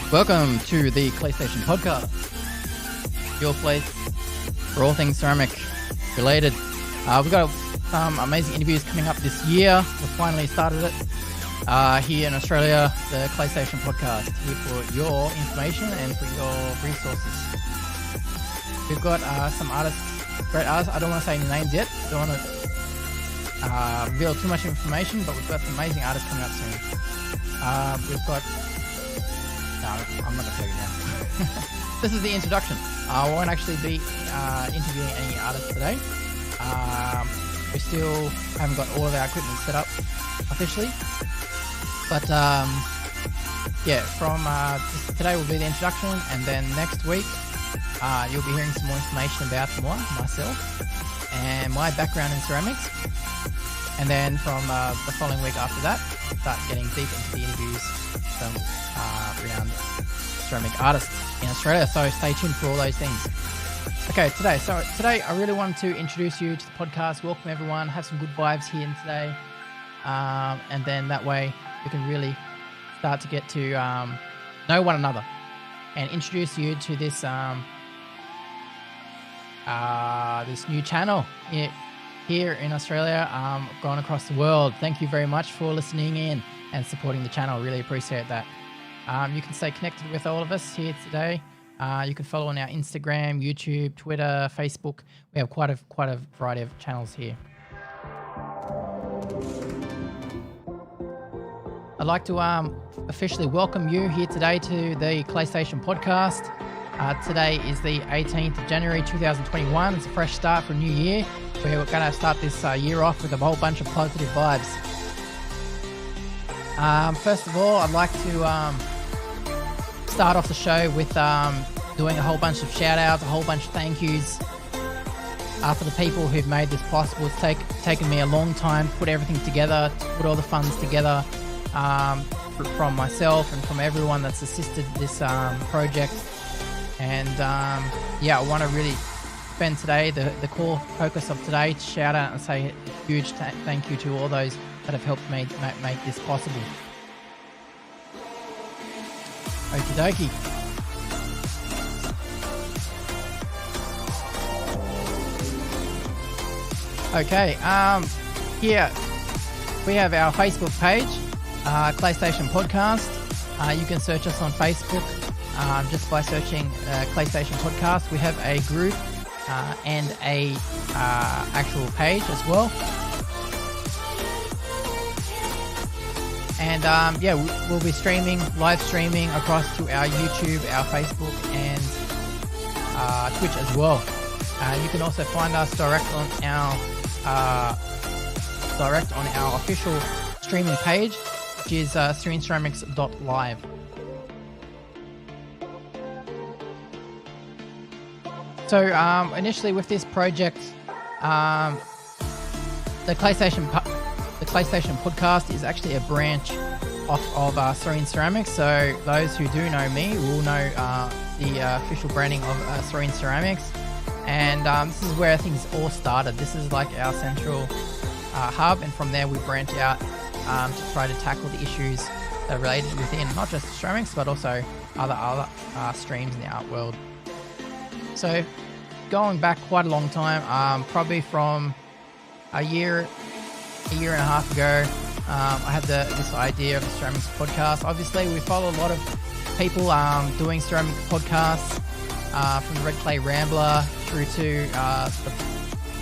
Welcome to the CLAYSTATION podcast, your place for all things ceramic related. We've got some amazing interviews coming up this year. We've finally started it here in Australia, the CLAYSTATION podcast, here for your information and for your resources. We've got some artists, great artists. I don't want to say any names yet. I don't want to reveal too much information, but we've got some amazing artists coming up soon. We've got... No, I'm not going to tell you now. This is the introduction. I won't actually be interviewing any artists today. We still haven't got all of our equipment set up officially. But yeah, from today will be the introduction, and then next week you'll be hearing some more information about myself and my background in ceramics. And then from the following week after that, start getting deep into the interviews from renowned ceramic artists in Australia. So stay tuned for all those things. Okay, today I really wanted to introduce you to the podcast, welcome everyone, have some good vibes here today, and then that way we can really start to get to know one another and introduce you to this this new channel here in Australia, going across the world. Thank you very much for listening in and supporting the channel. Really appreciate that. You can stay connected with all of us here today. You can follow on our Instagram, YouTube, Twitter, Facebook. We have quite a variety of channels here. I'd like to officially welcome you here today to the CLAYSTATION podcast. Today is the 18th of January 2021. It's a fresh start for a new year. We're going to start this year off with a whole bunch of positive vibes. First of all, I'd like to start off the show with doing a whole bunch of shout outs, a whole bunch of thank yous for the people who've made this possible. It's taken me a long time to put everything together, to put all the funds together, from myself and from everyone that's assisted this project. And yeah, I want to really spend today, the core focus of today, to shout out and say a huge thank you to all those that have helped me make this possible. Okie dokie. Okay, here we have our Facebook page, CLAYSTATION Podcast. You can search us on Facebook just by searching CLAYSTATION Podcast. We have a group and a actual page as well. And yeah, we'll be live streaming across to our YouTube, our Facebook, and Twitch as well. You can also find us direct on our official streaming page, which is sereneceramics.live. So initially with this project, the CLAYSTATION podcast is actually a branch of Serene Ceramics. So those who do know me will know the official branding of Serene Ceramics. And this is where things all started. This is like our central hub, and from there we branch out to try to tackle the issues that are related within not just ceramics but also other streams in the art world. So going back quite a long time, probably from a year and a half ago, I had this idea of a ceramics podcast. Obviously, we follow a lot of people doing ceramic podcasts, from the Red Clay Rambler through to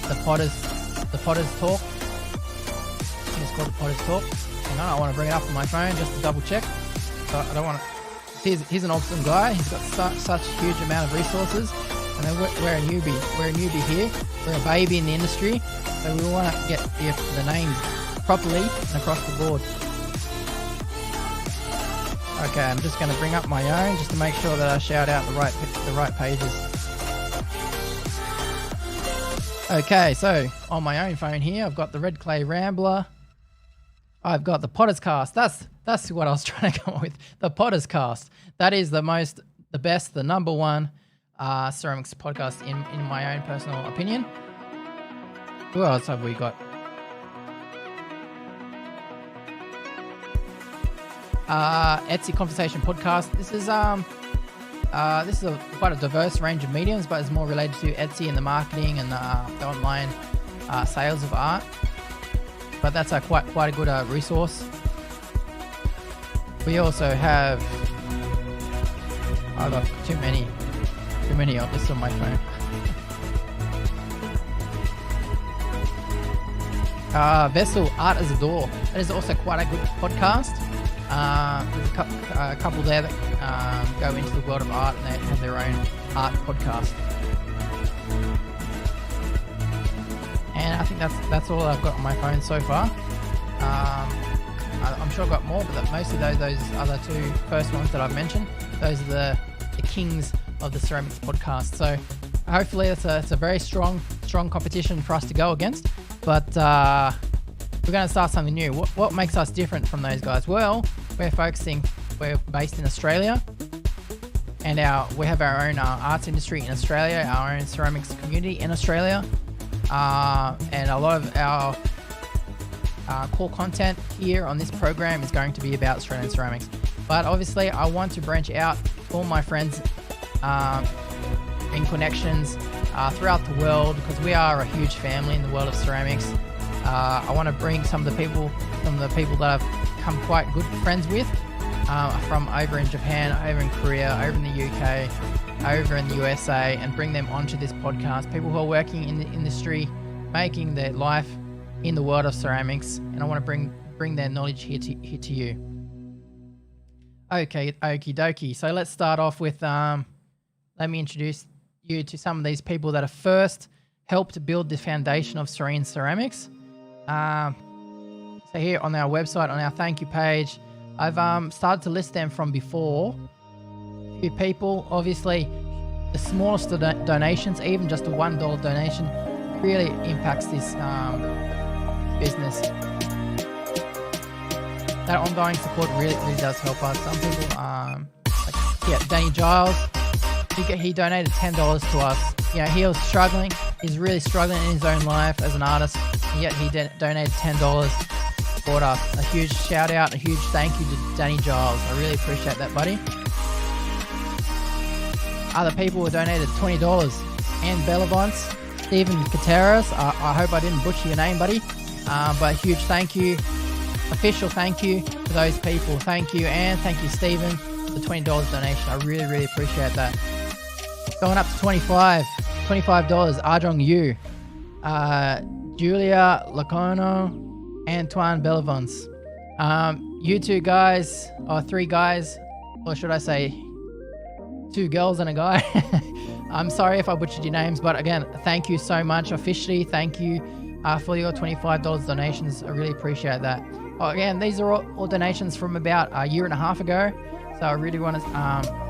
the Potter's Talk. I think it's called the Potter's Talk. Hang on, I want to bring it up on my phone just to double check. So I don't want to. He's an awesome guy. He's got such a huge amount of resources. And then we're a newbie. We're a newbie here. We're a baby in the industry. So we want to get the names properly and across the board. Okay, I'm just going to bring up my own just to make sure that I shout out the right pages. Okay, so on my own phone here, I've got the Red Clay Rambler. I've got the Potter's Cast. That's what I was trying to come up with. The Potter's Cast. That is the best, the number one ceramics podcast in my own personal opinion. Who else have we got? Etsy Conversation Podcast. This is quite a diverse range of mediums, but it's more related to Etsy and the marketing and the online sales of art. But that's quite a good resource. We also have. I've got too many of this on my phone. Vessel Art as a Door. That is also quite a good podcast. There's a couple there that go into the world of art, and they have their own art podcast. And I think that's all I've got on my phone so far. I'm sure I've got more, but mostly those other two first ones that I've mentioned, those are the kings of the ceramics podcast. So hopefully it's a very strong competition for us to go against. But we're going to start something new. What makes us different from those guys? Well, we're based in Australia, and we have our own arts industry in Australia, our own ceramics community in Australia, and a lot of our core content here on this program is going to be about Serene Ceramics. But obviously, I want to branch out all my friends and connections throughout the world, because we are a huge family in the world of ceramics. I want to bring some of the people that I've become quite good friends with from over in Japan, over in Korea, over in the UK, over in the USA, and bring them onto this podcast. People who are working in the industry, making their life in the world of ceramics, and I want to bring their knowledge here to you. Okay, okie dokie. So let's start off with let me introduce you to some of these people that have first helped build the foundation of Serene Ceramics. So here on our website, on our thank you page, I've started to list them from before. A few people, obviously, the smallest donations, even just a $1 donation, really impacts this business. That ongoing support really does help us. Some people, Danny Giles, he donated $10 to us. He was struggling. He's really struggling in his own life as an artist, and yet he donated $10 for us. A huge shout out, a huge thank you to Danny Giles. I really appreciate that, buddy. Other people who donated $20. Anne Bellavance, Stephen Kateras. I hope I didn't butcher your name, buddy. But a huge thank you, official thank you to those people. Thank you, Anne. Thank you, Stephen, for the $20 donation. I really, really appreciate that. Going up to $25. Arjong Yu, Julia Lacono, Antoine Bellavance. You two guys, or three guys, or should I say 2 girls and a guy. I'm sorry if I butchered your names, but again, thank you so much. Officially, thank you for your $25 donations. I really appreciate that. Again, these are all donations from about a year and a half ago, so I really want to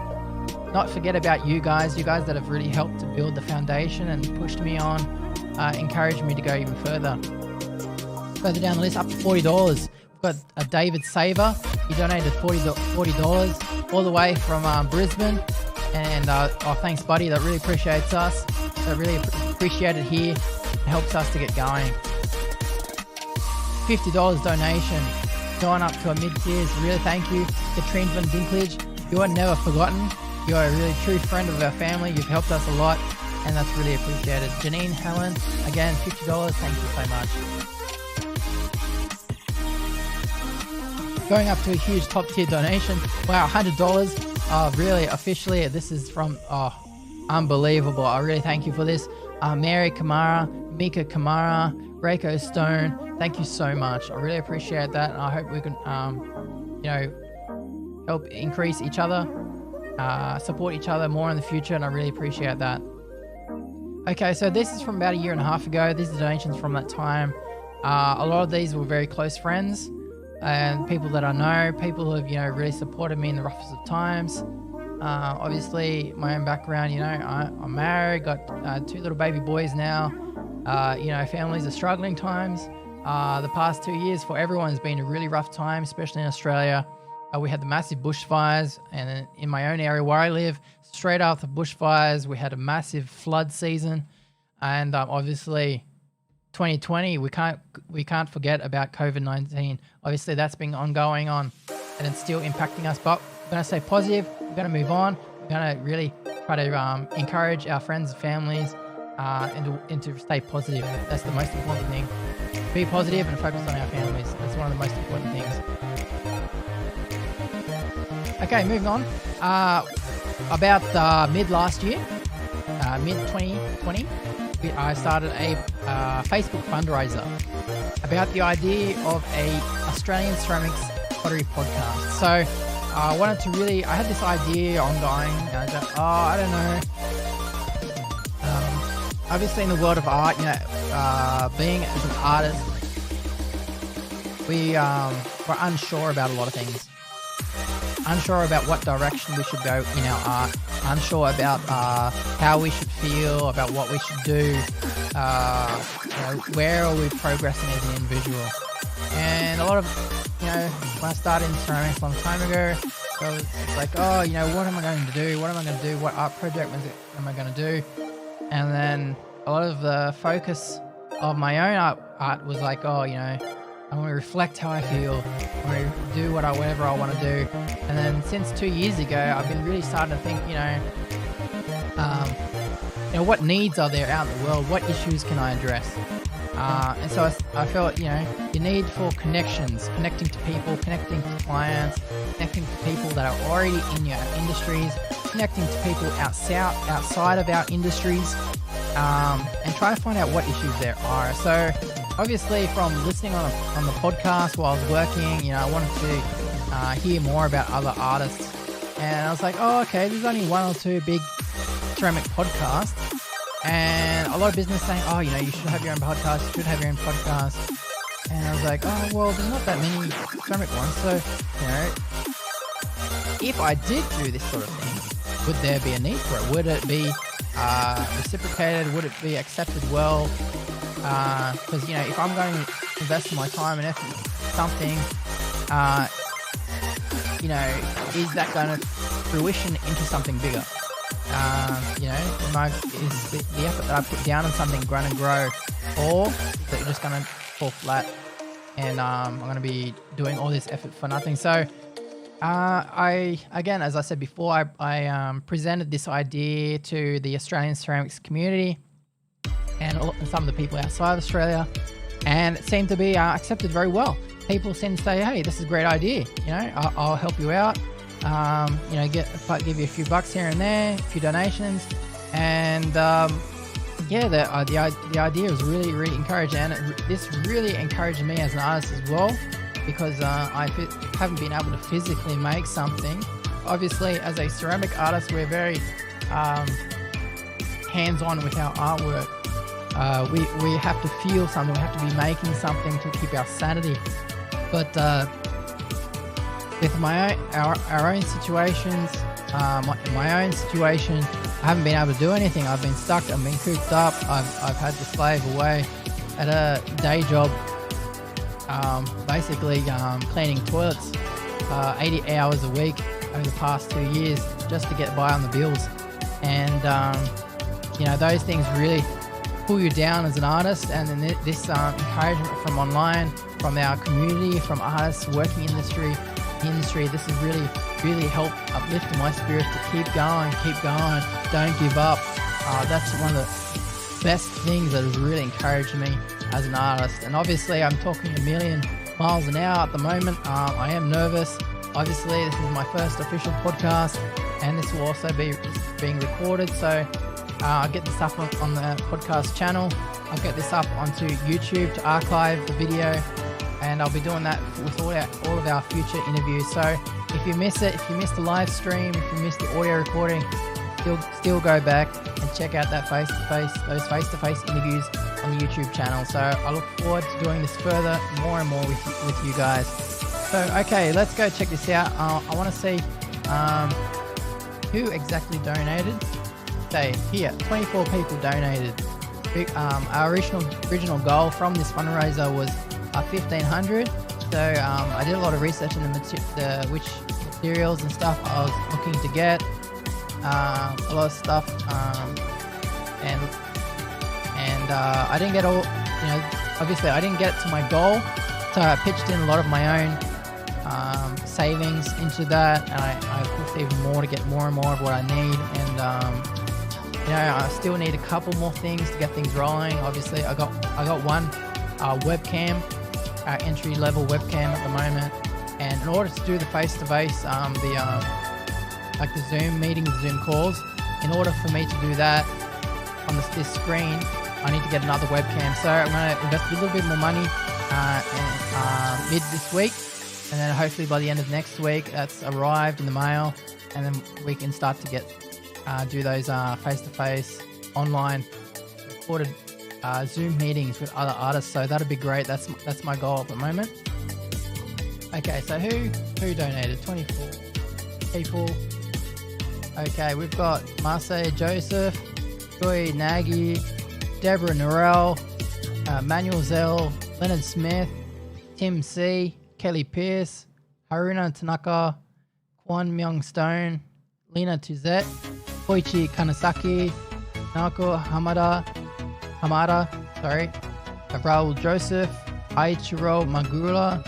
not forget about you guys that have really helped to build the foundation and pushed me on, encouraged me to go even further. Further down the list, up to $40. We've got David Saver. He donated $40 all the way from Brisbane. And thanks, buddy. That really appreciates us. I really appreciate it here. It helps us to get going. $50 donation. Going up to a mid-tiers. Really thank you. Katrine Van Dinklage. You are never forgotten. You are a really true friend of our family. You've helped us a lot, and that's really appreciated. Janine Helen, again, $50. Thank you so much. Going up to a huge top-tier donation. Wow, $100. Really, officially, this is from, unbelievable. I really thank you for this. Mary Kamara, Mika Kamara, Reiko Stone, thank you so much. I really appreciate that, and I hope we can, help increase each other, support each other more in the future, and I really appreciate that. Okay, so this is from about a year and a half ago. These are donations from that time. A lot of these were very close friends and people that I know, people who have, really supported me in the roughest of times. Obviously, my own background, I'm married, got 2 little baby boys now. Families are struggling times. The past 2 years for everyone has been a really rough time, especially in Australia. We had the massive bushfires, and in my own area where I live, straight after bushfires, we had a massive flood season. And obviously, 2020, we can't forget about COVID-19. Obviously, that's been ongoing on and it's still impacting us. But we're going to stay positive. We're going to move on. We're going to really try to encourage our friends and families and to stay positive. That's the most important thing. Be positive and focus on our families. That's one of the most important things. Okay, moving on. About mid last year, mid 2020, I started a Facebook fundraiser about the idea of a Australian Ceramics Pottery podcast. So I wanted to I had this idea ongoing. And I thought, I don't know. Obviously, in the world of art, being as an artist, we're unsure about a lot of things. Unsure about what direction we should go in our art. Unsure about how we should feel, about what we should do. Where are we progressing as an individual? And a lot of, when I started in ceramics a long time ago, so it's like, what am I going to do? What am I going to do? What art project am I going to do? And then a lot of the focus of my own art was like, I want to reflect how I feel. I want to do whatever I want to do. And then since 2 years ago, I've been really starting to think, what needs are there out in the world? What issues can I address? And so I felt, the need for connections, connecting to people, connecting to clients, connecting to people that are already in your industries, connecting to people outside of our industries, and trying to find out what issues there are. So obviously from listening on the podcast while I was working, I wanted to hear more about other artists. And I was like, okay, there's only one or two big ceramic podcasts. And a lot of business saying, you should have your own podcast, you should have your own podcast. And I was like, well, there's not that many ceramic ones. So, if I did do this sort of thing, would there be a need for it? Would it be reciprocated? Would it be accepted well? Because, if I'm going to invest my time and effort in something, is that going to fruition into something bigger? Is the effort that I put down on something going to grow, or is it just going to fall flat and I'm going to be doing all this effort for nothing? So again, as I said before, I presented this idea to the Australian ceramics community and some of the people outside of Australia, and it seemed to be accepted very well. People seem to say, hey, this is a great idea, I'll help you out. Give you a few bucks here and there, a few donations, and the idea was really, really encouraging, and this really encouraged me as an artist as well, because I haven't been able to physically make something. Obviously, as a ceramic artist, we're very hands-on with our artwork. We have to feel something, we have to be making something to keep our sanity, but with our own situations, my own situation, I haven't been able to do anything. I've been stuck, I've been cooped up, I've had to slave away at a day job, basically cleaning toilets 80 hours a week over the past 2 years just to get by on the bills. And those things really pull you down as an artist, and then this encouragement from online, from our community, from artists working in the industry, this has really helped uplift my spirit to keep going, don't give up. That's one of the best things that has really encouraged me as an artist. And obviously I'm talking a million miles an hour at the moment. I am nervous. Obviously this is my first official podcast, and this will also be being recorded, so I'll get this up on the podcast channel. I'll get this up onto YouTube to archive the video, and I'll be doing that with all of our future interviews. So if you miss it, if you missed the live stream, if you missed the audio recording, still go back and check out that those face-to-face interviews on the YouTube channel. So I look forward to doing this further, more and more with you guys. So okay, let's go check this out. I want to see who exactly donated. Say here, 24 people donated. Our original goal from this fundraiser was 1,500. So I did a lot of research in which materials and stuff I was looking to get. A lot of stuff, and I didn't get all. Obviously I didn't get to my goal, so I pitched in a lot of my own savings into that, and I pushed even more to get more and more of what I need. And you know, I still need a couple more things to get things rolling. Obviously, I got one webcam, entry level webcam at the moment, and in order to do the face-to-face, like the Zoom meetings, Zoom calls, in order for me to do that on this screen, I need to get another webcam. So I'm going to invest a little bit more money mid this week, and then hopefully by the end of next week that's arrived in the mail, and then we can start to get do those face-to-face online recorded Zoom meetings with other artists. So that'd be great. That's my goal at the moment. Okay, so who donated? 24 people. Okay, we've got Marseille Joseph, Joy Nagy, Deborah Norell, Manuel Zell, Leonard Smith, Tim C, Kelly Pierce, Haruna Tanaka, Kwon Myung Stone, Lena Tuzet, Koichi Kanasaki, Naoko Hamada, Raul Joseph, Aichiro Magura,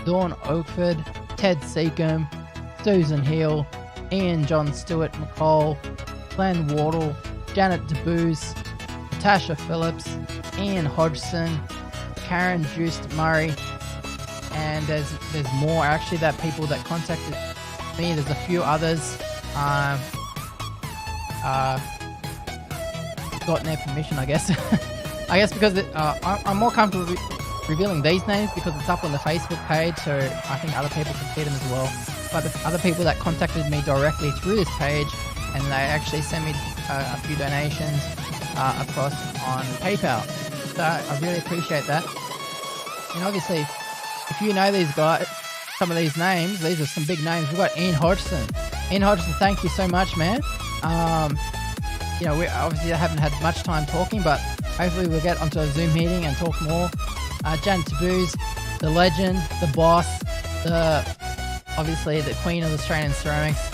Dawn Oakford, Ted Seacombe, Susan Hill, Ian John Stewart McCall, Glenn Wardle, Janet DeBooze, Natasha Phillips, Ian Hodgson, Karen Just Murray, and there's more actually that people that contacted me. There's a few others gotten their permission, I guess. I guess because I'm more comfortable revealing these names because it's up on the Facebook page, so I think other people can see them as well. But the other people that contacted me directly through this page, and they actually sent me a few donations across on PayPal. So I really appreciate that. And obviously, if you know these guys, some of these names, these are some big names. We've got Ian Hodgson. Ian Hodgson, thank you so much, man. You know, we obviously haven't had much time talking, but hopefully we'll get onto a Zoom meeting and talk more. Jan Taboos, the legend, the boss, obviously the queen of Australian ceramics.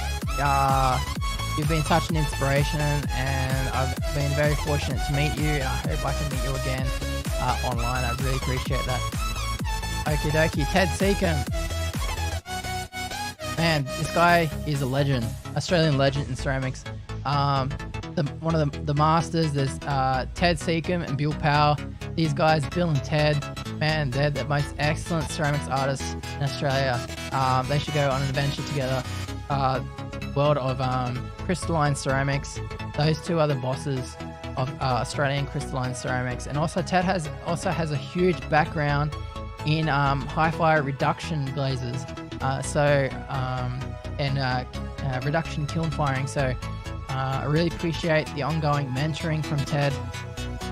You've been such an inspiration, and I've been very fortunate to meet you, and I hope I can meet you again online. I really appreciate that. Okie dokie. Ted Seacombe. Man, this guy is a legend, Australian legend in ceramics. One of the masters, there's Ted Seacombe and Bill Powell. These guys, Bill and Ted, man, they're the most excellent ceramics artists in Australia. They should go on an adventure together. World of crystalline ceramics. Those two are the bosses of Australian crystalline ceramics. And also Ted has a huge background in hi-fi reduction glazes. And reduction kiln firing. So I really appreciate the ongoing mentoring from Ted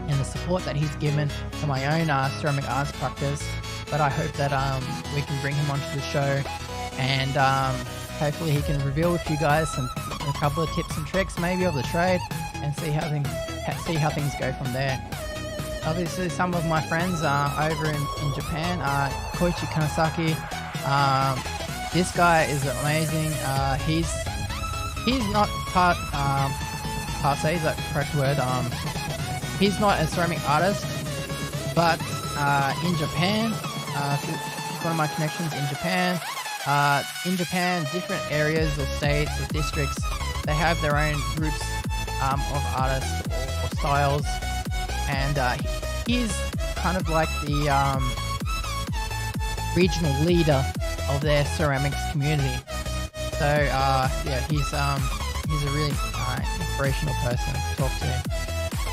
and the support that he's given to my own ceramic arts practice. But I hope that we can bring him onto the show, and hopefully he can reveal with you guys a couple of tips and tricks maybe of the trade, and see how things go from there. Obviously, some of my friends over in Japan, Koichi Kanasaki. This guy is amazing. He's not passe, is that the correct word? He's not a ceramic artist, but in Japan, one of my connections in Japan, different areas or states or districts, they have their own groups of artists or styles, and he's kind of like the regional leader of their ceramics community. So yeah, he's a really inspirational person to talk to.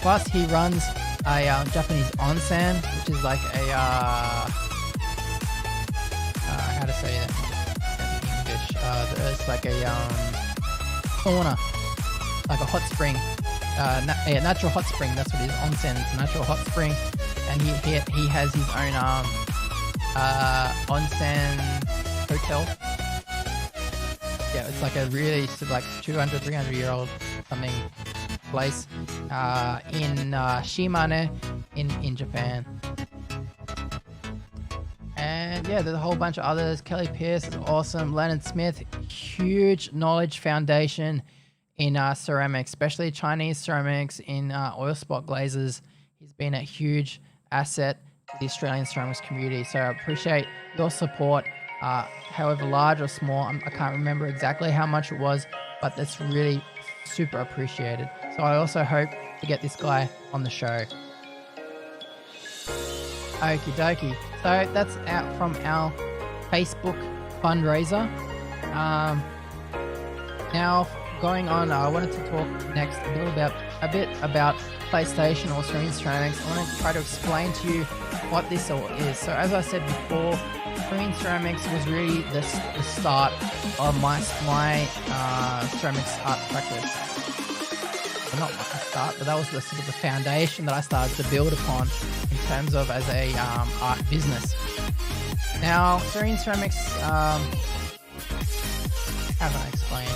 Plus, he runs a Japanese onsen, which is like a how to say that in English? It's like a sauna, like a hot spring, natural hot spring. That's what it is. Onsen. It's a natural hot spring, and he has his own onsen hotel. Yeah, it's like a really like 200, 300 year old something place in Shimane in Japan. And yeah, there's a whole bunch of others. Kelly Pierce is awesome. Leonard Smith, huge knowledge foundation in ceramics, especially Chinese ceramics in oil spot glazes. He's been a huge asset to the Australian ceramics community. So I appreciate your support however large or small. I can't remember exactly how much it was, but that's really super appreciated. So I also hope to get this guy on the show. Okie dokie. So that's out from our Facebook fundraiser. Now going on, I wanted to talk next a bit about PlayStation or Serene Ceramics. I want to try to explain to you what this all is. So as I said before, Serene Ceramics was really the start of my ceramics art practice. Well, not my start, but that was the sort of the foundation that I started to build upon in terms of as a art business. Now, Serene Ceramics, how can I explain?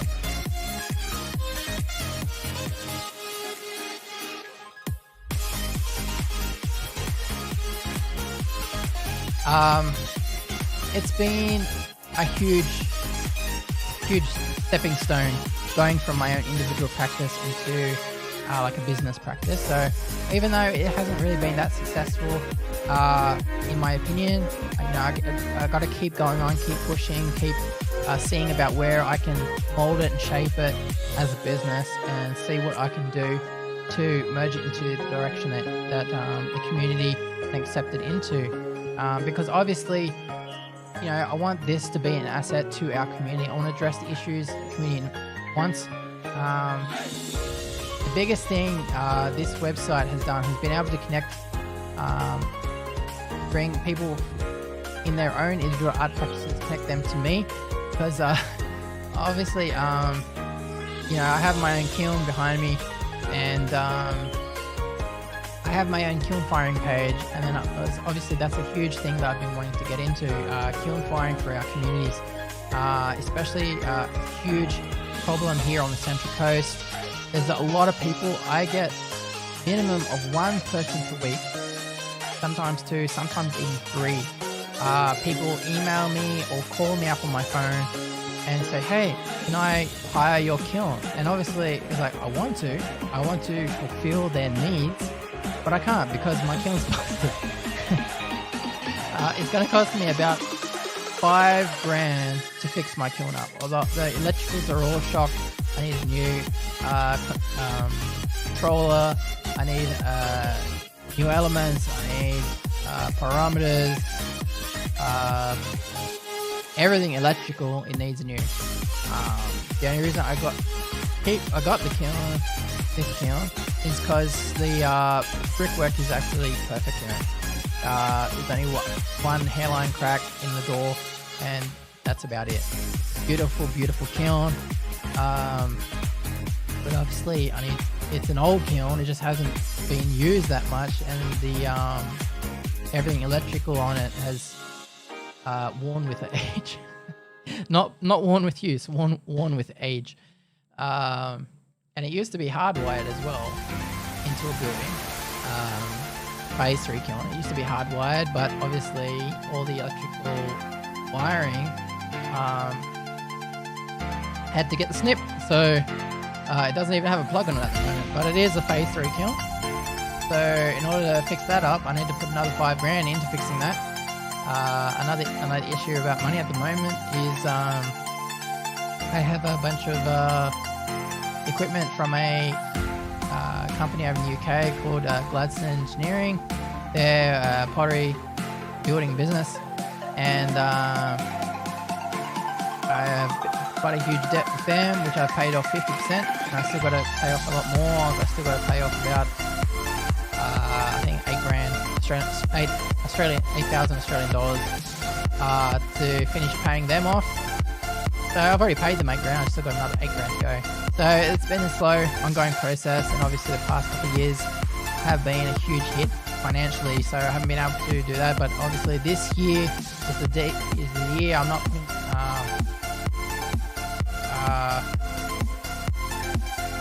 It's been a huge stepping stone going from my own individual practice into like a business practice. So even though it hasn't really been that successful, in my opinion, I got to keep going on, keep pushing, keep seeing about where I can mold it and shape it as a business and see what I can do to merge it into the direction that the community can accept it into. Because obviously, I want this to be an asset to our community. I want to address the issues the community wants. The biggest thing this website has done has been able to connect, bring people in their own individual art practices, connect them to me. Because obviously, I have my own kiln behind me, and I have my own kiln firing page, and then obviously that's a huge thing that I've been wanting to get into, kiln firing for our communities, especially a huge problem here on the Central Coast. There's a lot of people. I get minimum of one person per week, sometimes two, sometimes even three. People email me or call me up on my phone and say, hey, can I hire your kiln? And obviously it's like, I want to fulfill their needs, but I can't because my kiln's busted. It's going to cost me about $5,000 to fix my kiln up. Although the electricals are all shocked. I need a new controller. I need new elements. I need parameters. Everything electrical, it needs new. The only reason I got the kiln, this kiln, is because the brickwork is actually perfect in it. There's only one hairline crack in the door, and that's about it. Beautiful, beautiful kiln. But obviously, it's an old kiln. It just hasn't been used that much, and the everything electrical on it has worn with age. not worn with use, worn with age. And it used to be hardwired as well into a building. Phase 3 kiln. It used to be hardwired, but obviously all the electrical wiring had to get the snip, so it doesn't even have a plug on it at the moment. But it is a Phase 3 kiln. So in order to fix that up, I need to put another $5,000 into fixing that. Another issue about money at the moment is I have a bunch of equipment from a company over in the UK called Gladstone Engineering. They're a pottery building business, and I have quite a huge debt with them, which I've paid off 50%, and I still got to pay off a lot more. I've still got to pay off about I think $8,000 Australian dollars to finish paying them off. So I've already paid them $8,000. I've still got another $8,000 to go. So it's been a slow, ongoing process, and obviously the past couple of years have been a huge hit financially. So I haven't been able to do that. But obviously this year is the year I'm not.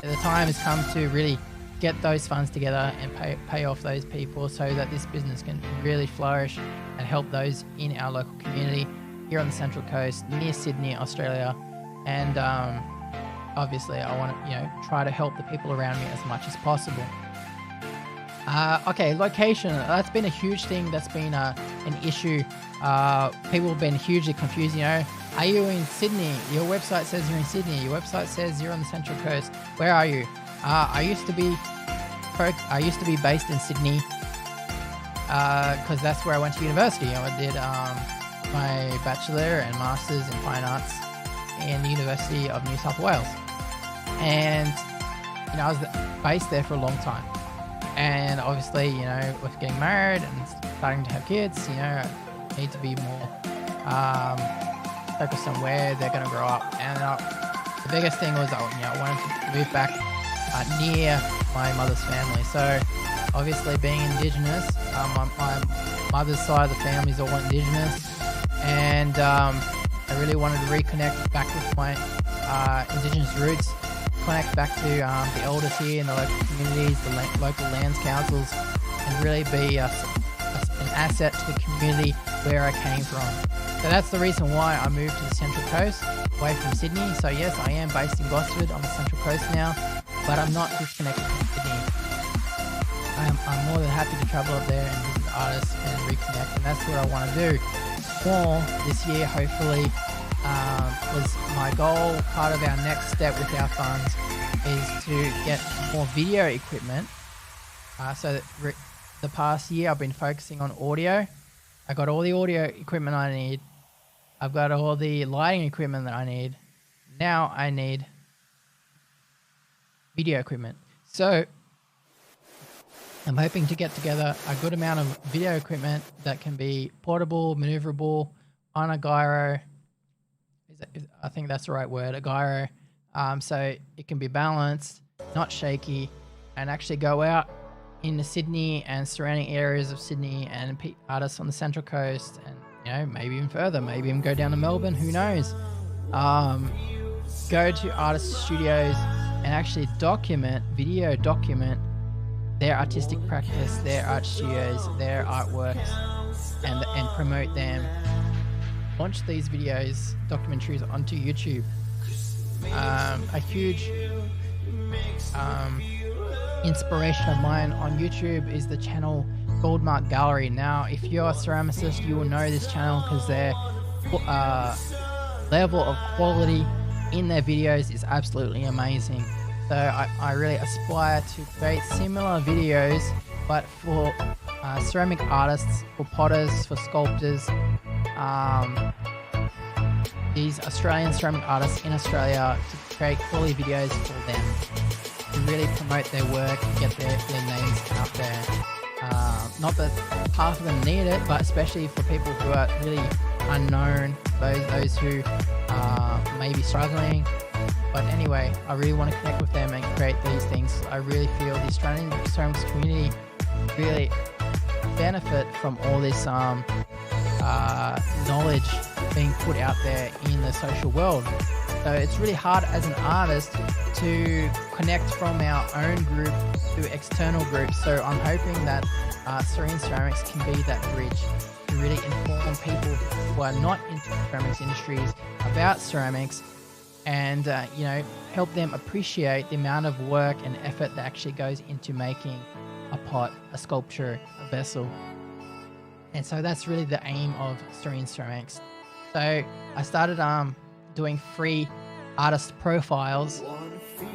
The time has come to really get those funds together and pay off those people so that this business can really flourish and help those in our local community here on the Central Coast near Sydney, Australia. And obviously I want to try to help the people around me as much as possible. Okay, location, that's been a huge thing that's been an issue. People have been hugely confused. You know, are you in Sydney? Your website says you're in Sydney. Your website says you're on the Central Coast. Where are you? I used to be based in Sydney because that's where I went to university. I did my bachelor and masters in fine arts in the University of New South Wales, and you know, I was based there for a long time. And obviously, you know, with getting married and starting to have kids, you know, I need to be more focused on where they're going to grow up. And the biggest thing was, you know, I wanted to move back near my mother's family. So obviously being Indigenous, my mother's side of the family is all Indigenous, and I really wanted to reconnect back with my Indigenous roots, connect back to the elders here in the local communities, the local lands councils, and really be an asset to the community where I came from. So that's the reason why I moved to the Central Coast, away from Sydney. So yes, I am based in Gosford on the Central Coast now, but I'm not disconnected from Sydney. I'm more than happy to travel up there and visit artists and reconnect, and that's what I want to do more this year, hopefully. Was my goal. Part of our next step with our funds is to get more video equipment. So that the past year I've been focusing on audio. I got all the audio equipment I need. I've got all the lighting equipment that I need. Now I need video equipment. So I'm hoping to get together a good amount of video equipment that can be portable, maneuverable, on a gyro. I think that's the right word, a gyro. So it can be balanced, not shaky, and actually go out into Sydney and surrounding areas of Sydney and artists on the Central Coast, and you know, maybe even further, maybe even go down to Melbourne, who knows. Go to artist studios and actually video document their artistic practice, their art studios, their artworks, and promote them. Launch these videos, documentaries onto YouTube. A huge inspiration of mine on YouTube is the channel Goldmark Gallery. Now, if you're a ceramicist, you will know this channel because their level of quality in their videos is absolutely amazing. So I really aspire to create similar videos, but for ceramic artists, for potters, for sculptors, these Australian ceramic artists in Australia, to create quality videos for them, to really promote their work and get their names out there. Not that half of them need it, but especially for people who are really unknown, those who may be struggling. But anyway, I really want to connect with them and create these things. I really feel the Australian ceramics community really benefit from all this knowledge being put out there in the social world. So it's really hard as an artist to connect from our own group to external groups. So I'm hoping that Serene Ceramics can be that bridge to really inform people who are not into the ceramics industries about ceramics, and you know, help them appreciate the amount of work and effort that actually goes into making a pot, a sculpture, a vessel. And so that's really the aim of Serene Ceramics. So I started doing free artist profiles.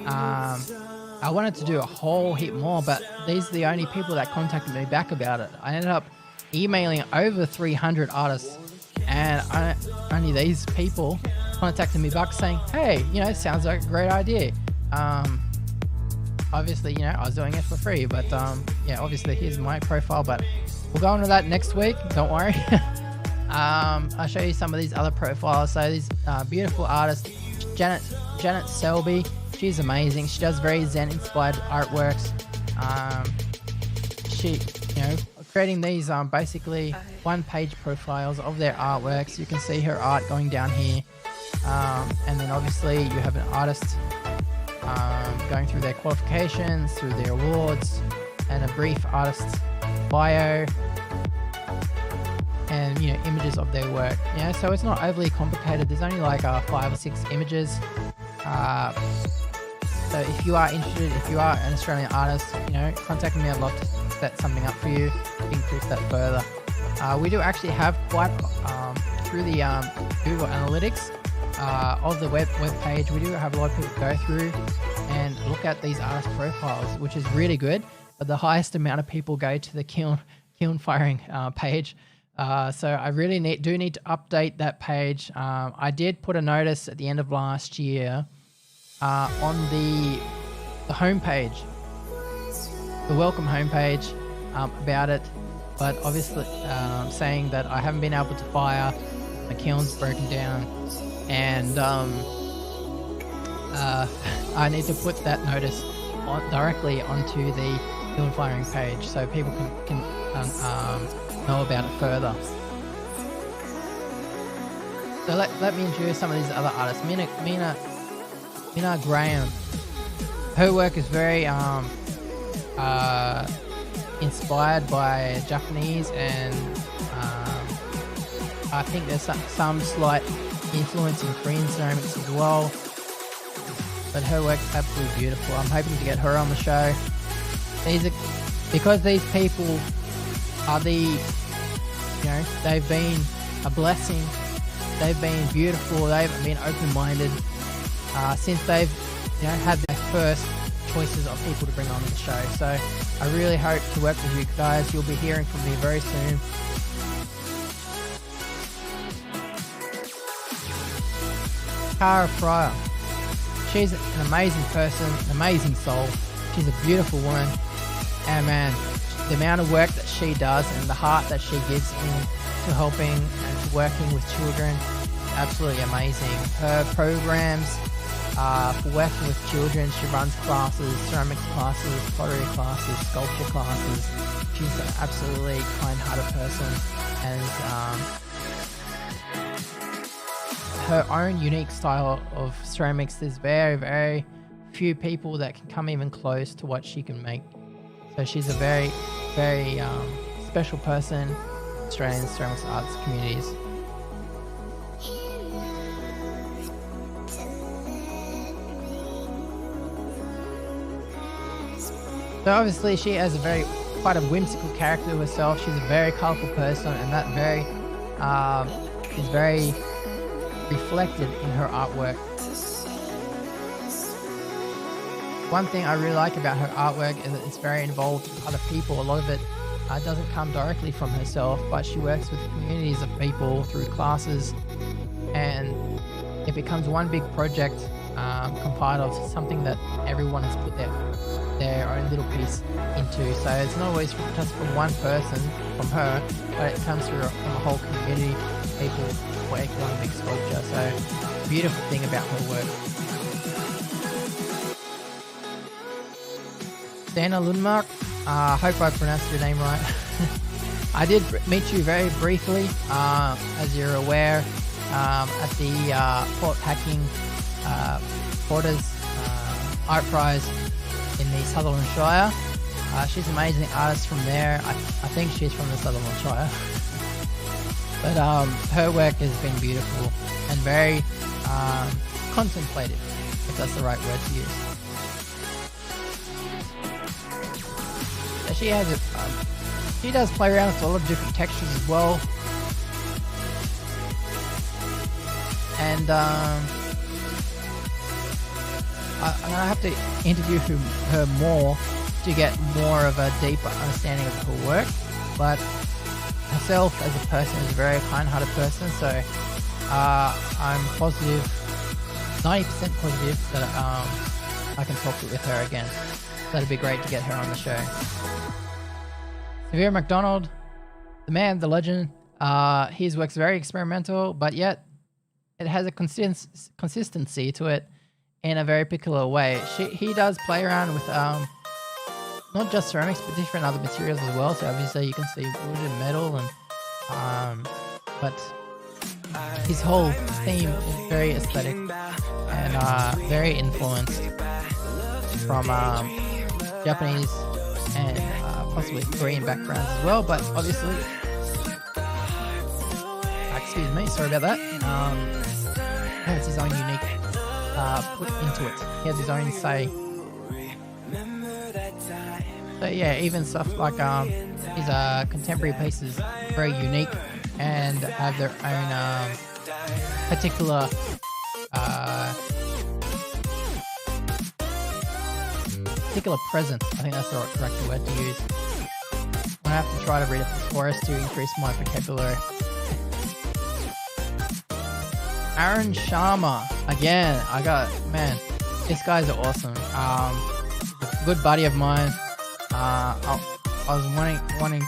I wanted to do a whole heap more, but these are the only people that contacted me back about it. I ended up emailing over 300 artists, and only these people contacted me back saying, hey, you know, it sounds like a great idea. Obviously, you know, I was doing it for free, but yeah, obviously here's my profile, but we'll go on to that next week, don't worry. I'll show you some of these other profiles. So these beautiful artists, Janet Selby, she's amazing. She does very Zen inspired artworks. She, you know, creating these basically one-page profiles of their artworks. You can see her art going down here, and then obviously you have an artist going through their qualifications, through their awards, and a brief artist bio, and you know, images of their work. You know, so it's not overly complicated. There's only like 5 or 6 images. So if you are interested, if you are an Australian artist, you know, contact me. I'd love to set something up for you to increase that further. We do actually have quite through the Google Analytics of the web page. We do have a lot of people go through and look at these artist profiles, which is really good. But the highest amount of people go to the kiln firing page. So I really do need to update that page. I did put a notice at the end of last year on the homepage, the welcome homepage, about it, but obviously saying that I haven't been able to fire, my kiln's broken down, and I need to put that notice directly onto the kiln firing page so people can know about it further. So let me introduce some of these other artists. Mina Graham. Her work is very inspired by Japanese, and I think there's some slight influence in Korean ceramics as well. But her work's absolutely beautiful. I'm hoping to get her on the show. Because these people are they've been a blessing. They've been beautiful. They've been open-minded since they've had their first choices of people to bring on the show. So I really hope to work with you guys. You'll be hearing from me very soon. Cara Fryer. She's an amazing person, an amazing soul. She's a beautiful woman. And man, the amount of work that she does and the heart that she gives into helping and to working with children, absolutely amazing. Her programs for working with children, she runs classes, ceramics classes, pottery classes, sculpture classes. She's an absolutely kind-hearted person, and her own unique style of ceramics. There's very, very few people that can come even close to what she can make. So she's a very, very special person in Australian ceramics arts communities. So obviously she has quite a whimsical character herself. She's a very colourful person, and that is very reflected in her artwork. One thing I really like about her artwork is that it's very involved with other people. A lot of it doesn't come directly from herself, but she works with communities of people through classes, and it becomes one big project compiled of something that everyone has put their own little piece into. So it's not always just from one person, from her, but it comes from a whole community of people working on a big sculpture. So beautiful thing about her work. Dana Lundmark, I hope I pronounced your name right. I did meet you very briefly, as you're aware, at the Port Hacking Porters Art Prize in the Sutherland Shire. She's an amazing artist from there. I think she's from the Sutherland Shire. But her work has been beautiful and very contemplative, if that's the right word to use. So she does play around with a lot of different textures as well. And I'm going to have to interview her more to get more of a deeper understanding of her work. But herself as a person is a very kind-hearted person, so I'm positive, 90% positive that I can talk with her again. That'd be great to get her on the show. Severe McDonald, the man, the legend. His work's very experimental, but yet it has a consistency to it in a very particular way. He does play around with not just ceramics, but different other materials as well. So obviously you can see wood and metal, and but his whole theme is very aesthetic and very influenced from Japanese and possibly Korean backgrounds as well. But obviously, excuse me, sorry about that. He has his own unique put into it. He has his own say. So yeah, even stuff like these contemporary pieces very unique and have their own particular presence. I think that's the correct word to use. I'm gonna have to try to read a thesaurus to increase my vocabulary. Aaron Sharma again. Man, this guy's awesome. A good buddy of mine. I was wanting.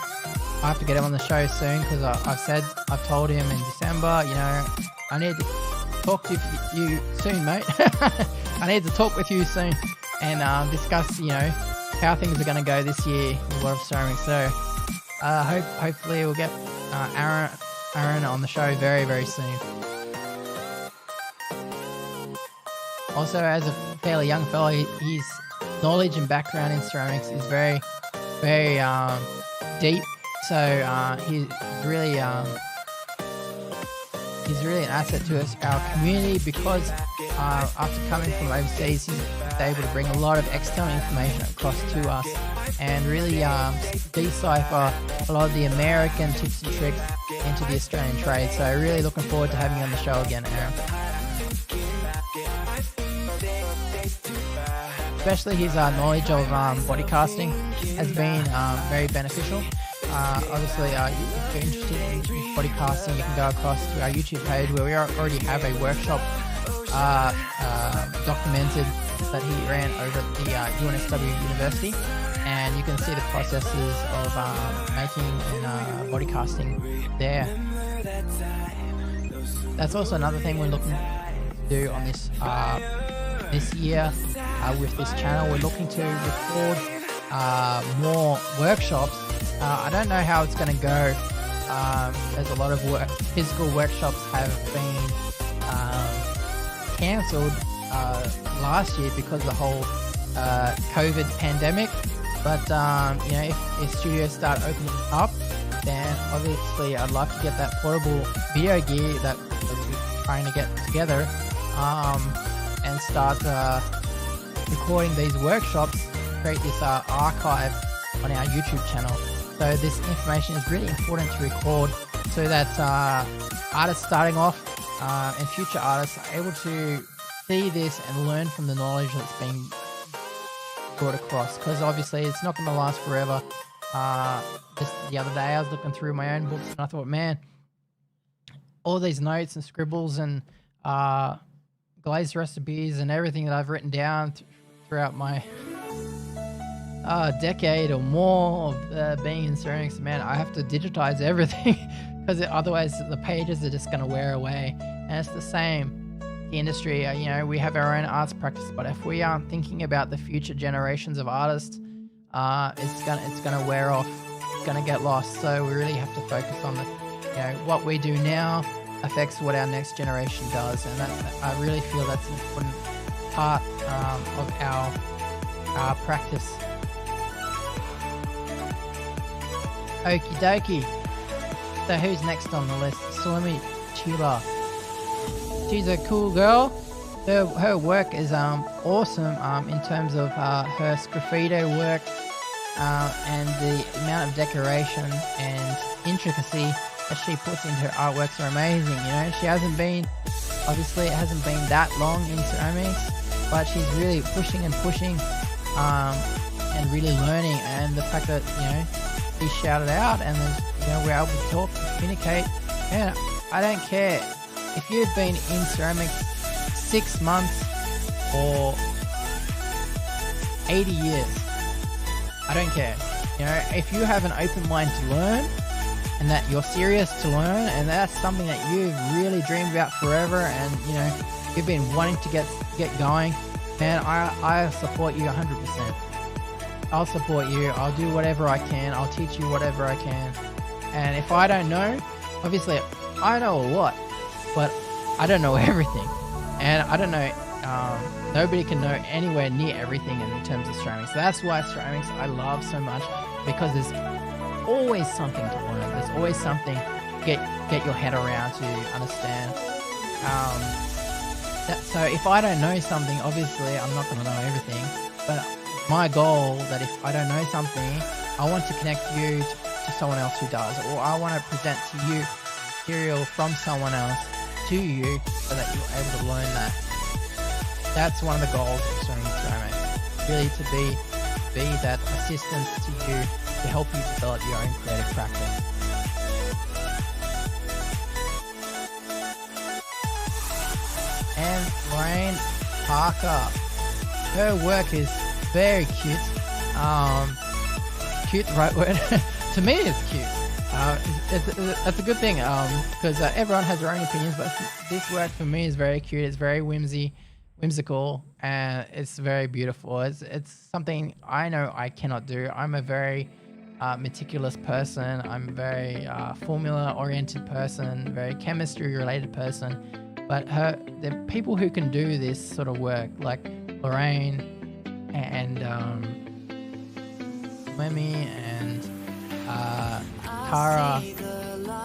I have to get him on the show soon because I've told him in December. You know, I need to talk to you soon, mate. I need to talk with you soon and discuss, you know, how things are going to go this year with World of Ceramics. So hopefully we'll get Aaron on the show very, very soon. Also, as a fairly young fellow, his knowledge and background in ceramics is very, very deep. So he's really an asset to our community because after coming from overseas, he's able to bring a lot of external information across to us and really decipher a lot of the American tips and tricks into the Australian trade. So really looking forward to having you on the show again, Aaron. Especially his knowledge of body casting has been very beneficial. Obviously, if you're interested in body casting, you can go across to our YouTube page where we already have a workshop documented that he ran over at the UNSW University, and you can see the processes of making and body casting there. That's also another thing we're looking to do on this year with this channel. We're looking to record more workshops. I don't know how it's going to go. There's a lot of physical workshops have been cancelled last year because of the whole COVID pandemic. But you know, if studios start opening up, then obviously I'd like to get that portable video gear that we're trying to get together and start recording these workshops, create this archive on our YouTube channel. So this information is really important to record so that artists starting off and future artists are able to see this and learn from the knowledge that's being brought across, because obviously it's not going to last forever. Just the other day I was looking through my own books and I thought, man, all these notes and scribbles and glazed recipes and everything that I've written down throughout my decade or more of being in ceramics, man, I have to digitize everything because otherwise the pages are just going to wear away. And it's the same. The industry, you know, we have our own arts practice, but if we aren't thinking about the future generations of artists, it's gonna wear off. It's gonna get lost. So we really have to focus on what we do now affects what our next generation does, and I really feel that's an important part of our practice. Okie dokie. So who's next on the list? Salome Chila. She's a cool girl. Her work is awesome in terms of her sgraffito work and the amount of decoration and intricacy that she puts into her artworks are amazing. You know, she hasn't been that long in ceramics, but she's really pushing and really learning. And the fact that she shouted out and then we're able to talk, communicate. Man, I don't care if you've been in ceramics 6 months or 80 years. I don't care. If you have an open mind to learn and that you're serious to learn and that's something that you've really dreamed about forever and you've been wanting to get going, man, I support you 100%. I'll support you. I'll do whatever I can. I'll teach you whatever I can. And if I don't know, obviously I know a lot, but I don't know everything. And I don't know, nobody can know anywhere near everything in terms of ceramics. That's why ceramics I love so much, because there's always something to learn. There's always something to get your head around, to understand. So if I don't know something, obviously I'm not going to know everything. But my goal that if I don't know something, I want to connect you to to someone else who does, or I want to present to you material from someone else to you so that you're able to learn that. That's one of the goals of Serene Ceramics, really to be that assistance to you to help you develop your own creative practice. And Lorraine Parker, her work is very cute. Cute, the right word? To me, it's cute. That's a good thing because everyone has their own opinions, but this work for me is very cute. It's very whimsical, and it's very beautiful. It's something I know I cannot do. I'm a very meticulous person. I'm a very formula-oriented person, very chemistry-related person. But the people who can do this sort of work, like Lorraine and Lemmy and Tara,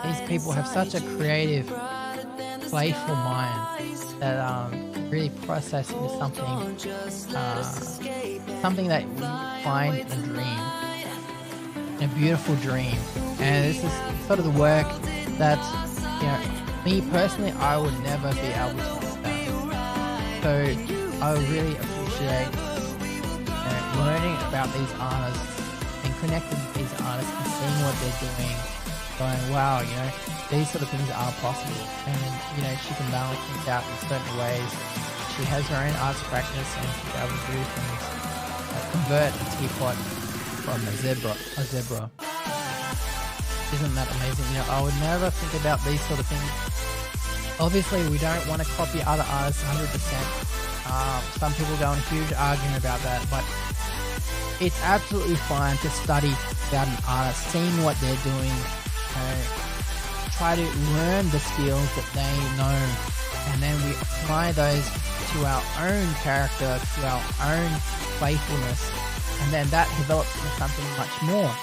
these people have such a creative, playful mind that really process into something that we find in a dream, a beautiful dream. And this is sort of the work that, me personally, I would never be able to understand. So I really appreciate learning about these artists and connecting with these artists and seeing what they're doing, going, wow, these sort of things are possible. And, she can balance things out in certain ways. She has her own arts practice and she's able to do things like convert a teapot from a zebra. Isn't that amazing? I would never think about these sort of things. Obviously, we don't want to copy other artists 100%. Some people go on a huge argument about that, but it's absolutely fine to study about an artist, seeing what they're doing, try to learn the skills that they know, and then we apply those to our own character, to our own playfulness, and then that develops into something much more.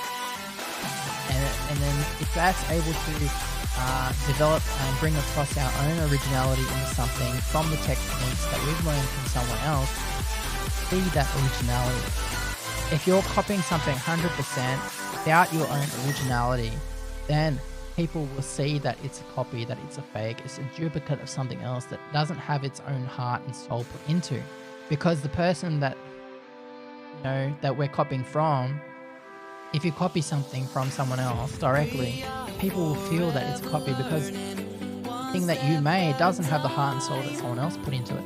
And then if that's able to develop and bring across our own originality into something from the techniques that we've learned from someone else, see that originality. If you're copying something 100% without your own originality, then people will see that it's a copy, that it's a fake, it's a duplicate of something else that doesn't have its own heart and soul put into. Because the person that that we're copying from, if you copy something from someone else directly, people will feel that it's a copy because the thing that you made doesn't have the heart and soul that someone else put into it.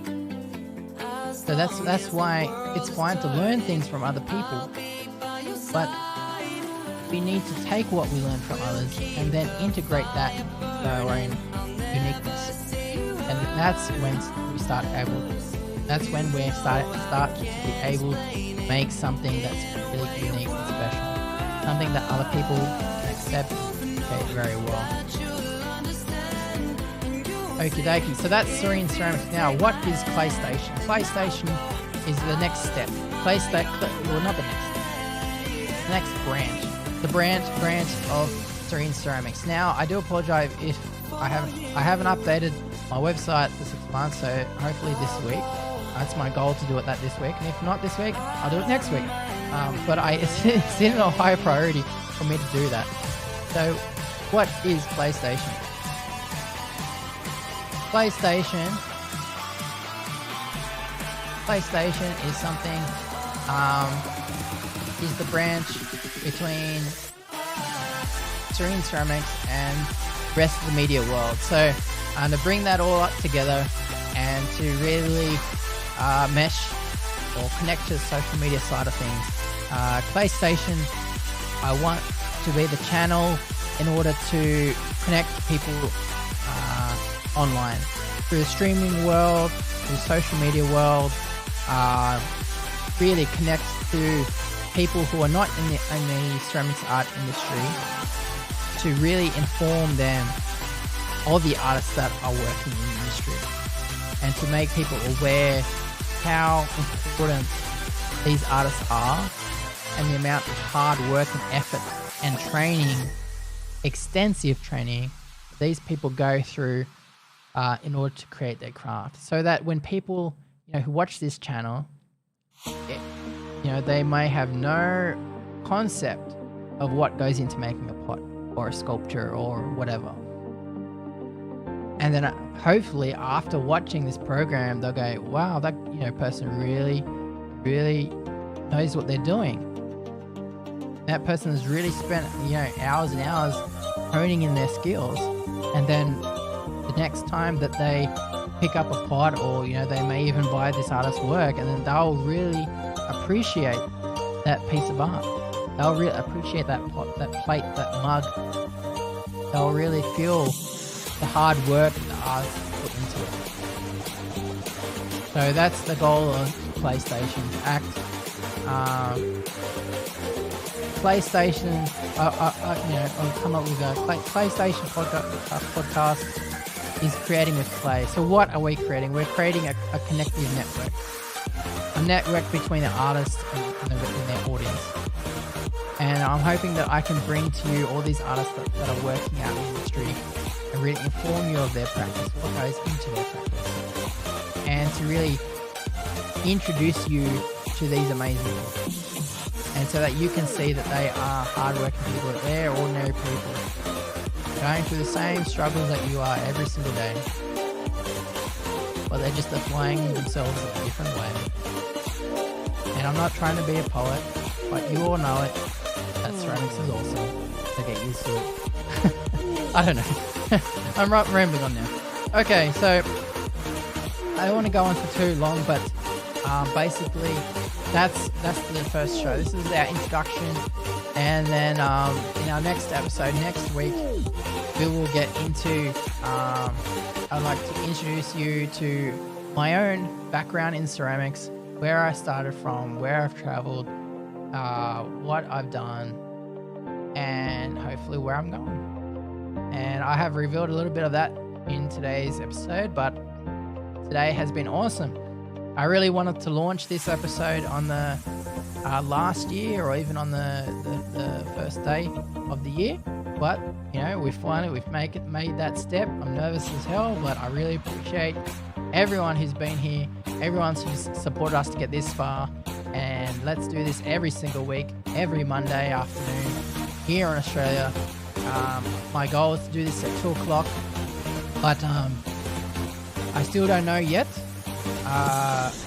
So that's why it's fine to learn things from other people, but we need to take what we learn from others and then integrate that into our own uniqueness. And that's when we start to be able to make something that's really unique and special. Something that other people can accept and appreciate very well. Okie dokie, so that's Serene Ceramics. Now, what is CLAYSTATION? CLAYSTATIon is the next step. Well, not the next step. The next branch. The branch of Serene Ceramics. Now, I do apologize if I haven't updated my website for 6 months, so hopefully this week. That's my goal to do it this week, and if not this week, I'll do it next week. But it's in a high priority for me to do that. So, what is CLAYSTATIon? CLAYSTATIon is something, is the branch between Serene Ceramics and the rest of the media world. So, to bring that all up together and to really mesh or connect to the social media side of things. CLAYSTATIon, I want to be the channel in order to connect people online through the streaming world, through the social media world, really connect to people who are not in the ceramics art industry, to really inform them of the artists that are working in the industry, and to make people aware how important these artists are and the amount of hard work and effort and training, extensive training, these people go through in order to create their craft. So that when people who watch this channel, they may have no concept of what goes into making a pot or a sculpture or whatever. And then hopefully after watching this program, they'll go, wow, that person really knows what they're doing. That person has really spent hours and hours honing in their skills. And then the next time that they pick up a pot, or they may even buy this artist's work, and then they'll really appreciate that piece of art. They'll really appreciate that pot, that plate, that mug. They'll really feel the hard work that the artist put into it. So that's the goal of PlayStation's act. PlayStation, I'll come up with a PlayStation podcast is creating with clay. So what are we creating? We're creating a connective network. A network between the artists and their audience. And I'm hoping that I can bring to you all these artists that are working out in the industry and really inform you of their practice, what goes into their practice. And to really introduce you to these amazing people. And so that you can see that they are hardworking people, that they're ordinary people, going through the same struggles that you are every single day. But they're just applying themselves in a different way. And I'm not trying to be a poet, but you all know it, that ceramics is awesome. So get used to it. I don't know. I'm rambling on now. Okay, so I don't want to go on for too long, but basically that's the first show. This is our introduction, and then in our next episode next week we will get into I'd like to introduce you to my own background in ceramics, where I started from, where I've traveled, what I've done, and hopefully where I'm going. And I have revealed a little bit of that in today's episode, but today has been awesome. I really wanted to launch this episode on the last year, or even on the first day of the year, but we've made that step. I'm nervous as hell, but I really appreciate everyone who's been here, everyone who's supported us to get this far. And let's do this every single week, every Monday afternoon here in Australia. My goal is to do this at 2 o'clock, but I still don't know yet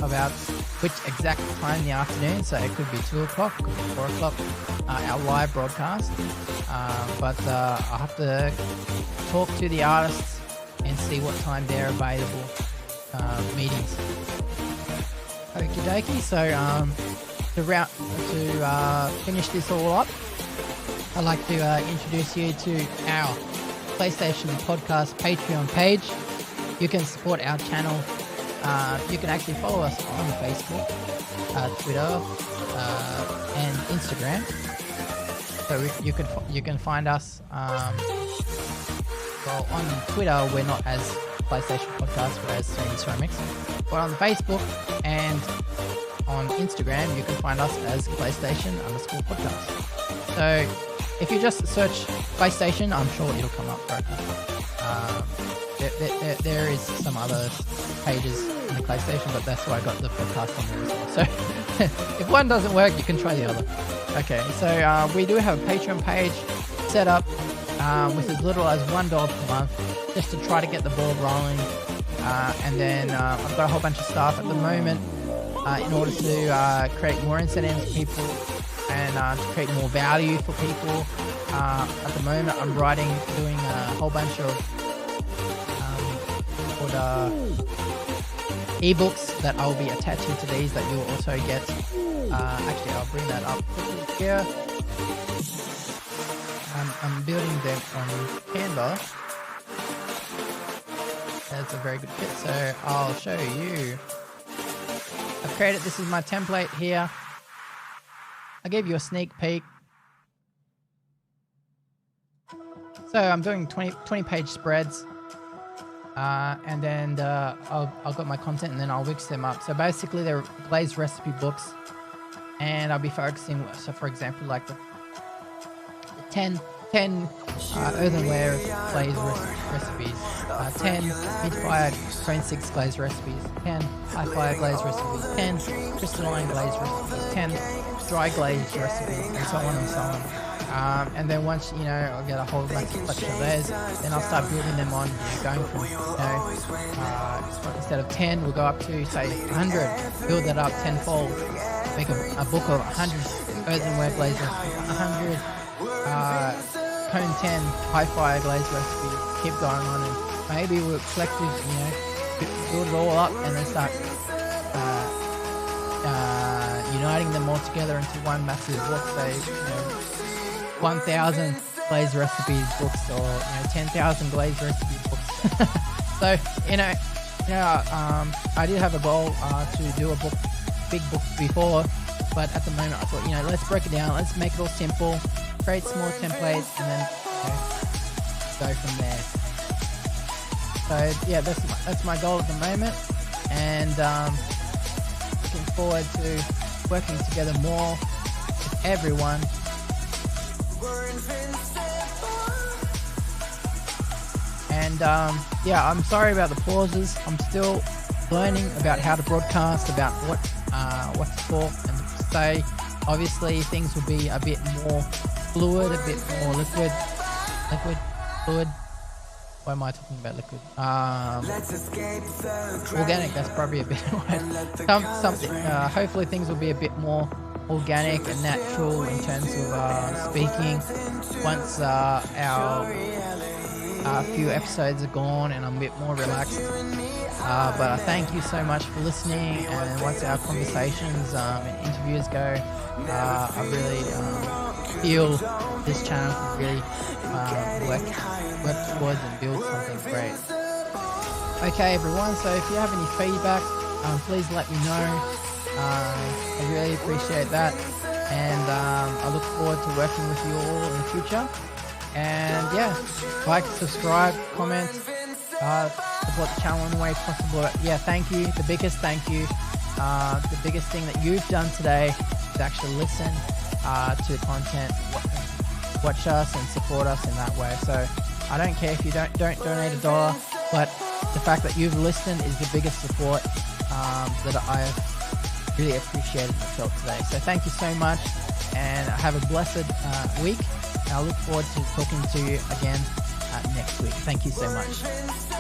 about which exact time in the afternoon. So it could be 2 o'clock, could be 4 o'clock, our live broadcast. But I'll have to talk to the artists and see what time they're available meetings. Okie dokie. So to finish this all up, I'd like to introduce you to our PlayStation Podcast Patreon page. You can support our channel. You can actually follow us on Facebook, Twitter, and Instagram. So you can find us. Well, on Twitter we're not as PlayStation Podcast, we're as Sereneceramics. But on Facebook and on Instagram you can find us as PlayStation_podcast. So if you just search PlayStation, I'm sure it'll come up. There is some other pages in the PlayStation, but that's why I got the podcast on there as well. So if one doesn't work, you can try the other. Okay, so we do have a Patreon page set up with as little as $1 per month, just to try to get the ball rolling. And then I've got a whole bunch of staff at the moment in order to create more incentives for people and to create more value for people. At the moment I'm doing a whole bunch of ebooks that I'll be attaching to these that you'll also get. Actually, I'll bring that up quickly here. I'm building them on Canva. That's a very good fit, so I'll show you. I've created, this is my template here. I gave you a sneak peek. So I'm doing 20 page spreads. And then I'll got my content, and then I'll mix them up. So basically they're glazed recipe books, and I'll be focusing, so for example, like the 10 earthenware glazed recipes, 10 mid-fire crane 6 glazed recipes, 10 high-fire glazed recipes, 10 crystalline glazed recipes, 10 dry glazed recipes, and so on and so on. And then once, you know, I'll get a whole massive collection of those, then I'll start building them on, going from, instead of 10, we'll go up to, say, 100, build that up tenfold, make a book of 100 earthenware glaze recipes, 100 cone 10 hi-fi glaze recipes, keep going on, and maybe we'll collective, you know, build it all up and then start uniting them all together into one massive book, say, you know, 1,000 glaze recipes books, or, you know, 10,000 glaze recipe books. So, I did have a goal to do a big book before, but at the moment I thought, you know, let's break it down, let's make it all simple, create small templates, and then, you know, go from there. So yeah, that's my goal at the moment, and looking forward to working together more with everyone. And yeah, I'm sorry about the pauses. I'm still learning about how to broadcast, about what to talk and say. Obviously, things will be a bit more fluid, a bit more fluid. Why am I talking about liquid? Organic, that's probably a better word. Something. Hopefully things will be a bit more organic and natural in terms of speaking once our few episodes are gone and I'm a bit more relaxed. But I thank you so much for listening, and once our conversations and interviews go, I really feel this channel can really work towards and build something great. Okay everyone, so if you have any feedback, please let me know. I really appreciate that, and I look forward to working with you all in the future. And yeah, like, subscribe, comment, support the channel in the way possible. Yeah, thank you. The biggest thank you. The biggest thing that you've done today is actually listen to the content, watch us and support us in that way. So I don't care if you don't donate $1, but the fact that you've listened is the biggest support that I have really appreciated myself today. So thank you so much, and have a blessed week. And I look forward to talking to you again next week. Thank you so much.